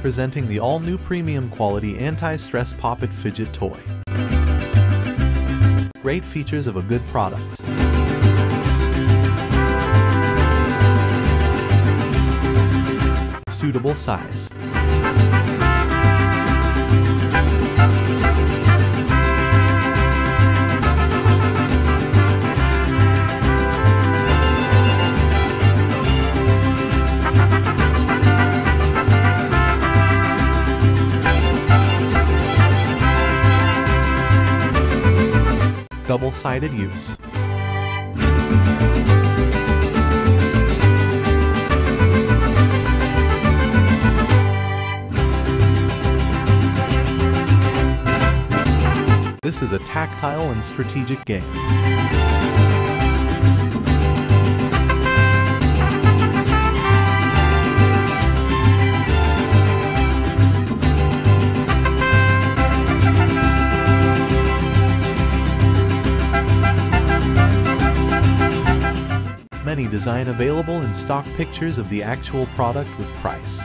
Presenting the all-new premium quality anti-stress Pop-It Fidget toy. Great features of a good product. Suitable size. Double-sided use. This is a tactile and strategic game. Many design available in stock pictures of the actual product with price.